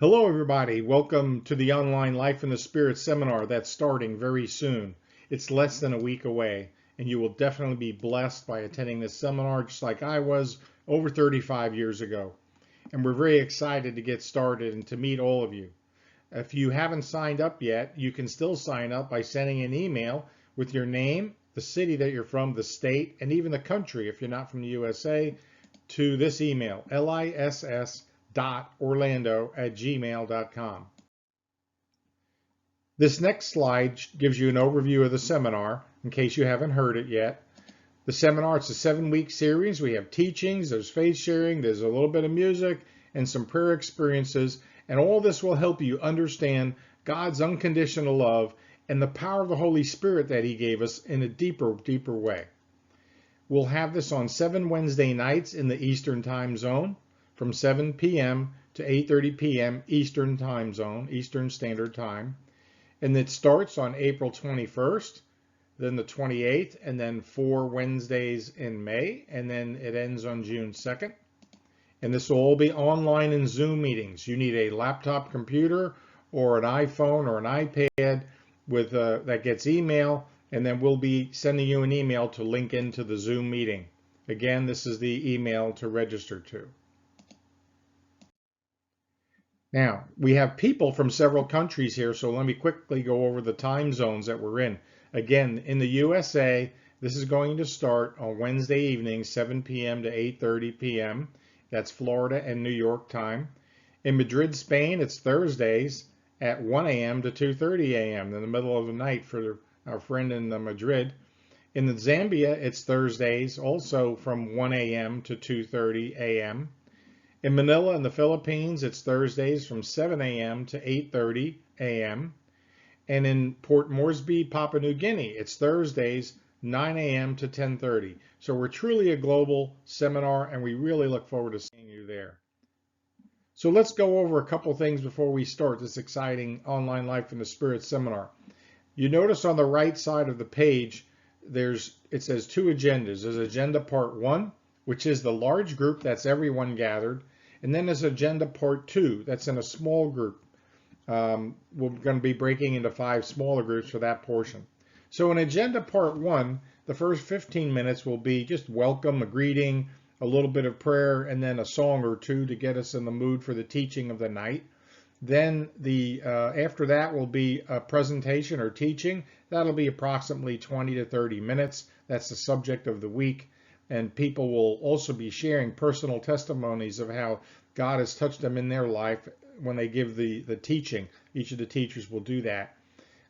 Hello, everybody. Welcome to the online Life in the Spirit seminar that's starting very soon. It's less than a week away, and you will definitely be blessed by attending this seminar just like I was over 35 years ago. And we're very excited to get started and to meet all of you. If you haven't signed up yet, you can still sign up by sending an email with your name, the city that you're from, the state, and even the country if you're not from the USA, to this email, liss.orlando@gmail.com. This next slide gives you an overview of the seminar in case you haven't heard it yet. The seminar, it's a 7-week series. We have teachings, there's faith sharing, there's a little bit of music, and some prayer experiences. And all this will help you understand God's unconditional love and the power of the Holy Spirit that He gave us in a deeper way. We'll have this on 7 Wednesday nights in the Eastern Time Zone from 7 p.m. to 8:30 p.m. Eastern Time Zone, Eastern Standard Time. And it starts on April 21st, then the 28th, and then 4 Wednesdays in May, and then it ends on June 2nd. And this will all be online in Zoom meetings. You need a laptop computer or an iPhone or an iPad with that gets email, and then we'll be sending you an email to link into the Zoom meeting. Again, this is the email to register to. Now, we have people from several countries here, so let me quickly go over the time zones that we're in. Again, in the USA, this is going to start on Wednesday evening, 7 p.m. to 8:30 p.m. That's Florida and New York time. In Madrid, Spain, it's Thursdays at 1 a.m. to 2:30 a.m. in the middle of the night for our friend in Madrid. In the Zambia, it's Thursdays also from 1 a.m. to 2:30 a.m. In Manila in the Philippines, it's Thursdays from 7 a.m. to 8:30 a.m. And in Port Moresby, Papua New Guinea, it's Thursdays 9 a.m. to 10:30. So we're truly a global seminar, and we really look forward to seeing you there. So let's go over a couple things before we start this exciting online Life in the Spirit seminar. You notice on the right side of the page, it says 2 agendas. There's agenda part 1, which is the large group, that's everyone gathered. And then there's agenda part 2, that's in a small group. We're going to be breaking into 5 smaller groups for that portion. So in agenda part 1, the first 15 minutes will be just welcome, a greeting, a little bit of prayer, and then a song or two to get us in the mood for the teaching of the night. Then after that will be a presentation or teaching. That'll be approximately 20 to 30 minutes. That's the subject of the week. And people will also be sharing personal testimonies of how God has touched them in their life when they give the teaching. Each of the teachers will do that.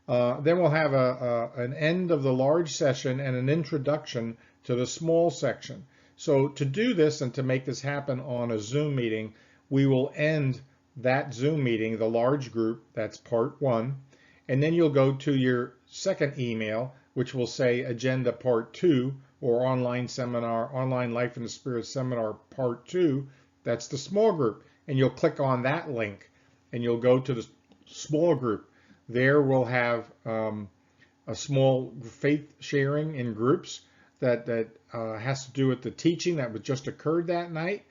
Then we'll have an end of the large session and an introduction to the small section. So to do this and to make this happen on a Zoom meeting, we will end that Zoom meeting, the large group, that's part 1, and then you'll go to your second email, which will say agenda part 2 or online Life in the Spirit seminar part 2. That's the small group, and you'll click on that link and you'll go to the small group. There we'll have a small faith sharing in groups that has to do with the teaching that just occurred that night.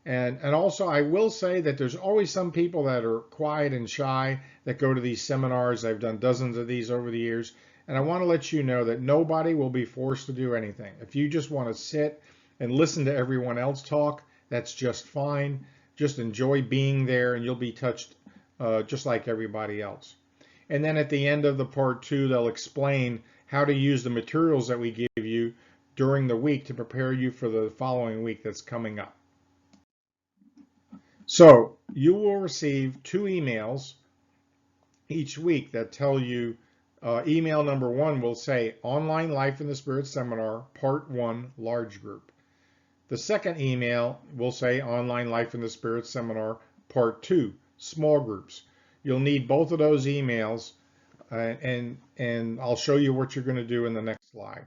And also I will say that there's always some people that are quiet and shy that go to these seminars. I've done dozens of these over the years. And I want to let you know that nobody will be forced to do anything. If you just want to sit and listen to everyone else talk, that's just fine. Just enjoy being there and you'll be touched just like everybody else. And then at the end of the part 2, they'll explain how to use the materials that we give you during the week to prepare you for the following week that's coming up. So you will receive 2 emails each week that tell you, email number 1 will say Online Life in the Spirit Seminar, Part 1, Large Group. The second email will say Online Life in the Spirit Seminar, Part 2, Small Groups. You'll need both of those emails, and I'll show you what you're going to do in the next slide.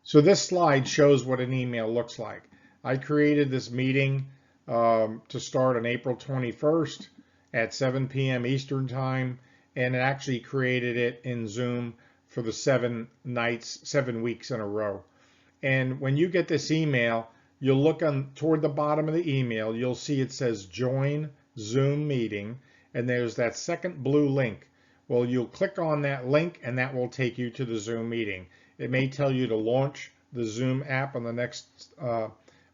So this slide shows what an email looks like. I created this meeting to start on April 21st at 7 p.m. Eastern Time, and it actually created it in Zoom for the 7 weeks in a row. And when you get this email, you'll look toward the bottom of the email, you'll see it says Join Zoom meeting, and there's that second blue link. Well, you'll click on that link and that will take you to the Zoom meeting. It may tell you to launch the Zoom app on the next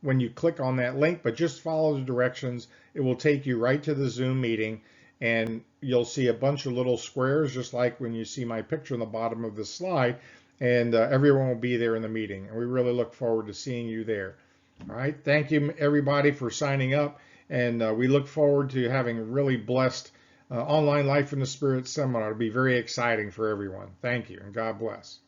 when you click on that link, but just follow the directions. It will take you right to the Zoom meeting, and you'll see a bunch of little squares, just like when you see my picture on the bottom of the slide, and everyone will be there in the meeting. And we really look forward to seeing you there. All right. Thank you, everybody, for signing up. And we look forward to having a really blessed online Life in the Spirit seminar. It'll be very exciting for everyone. Thank you, and God bless.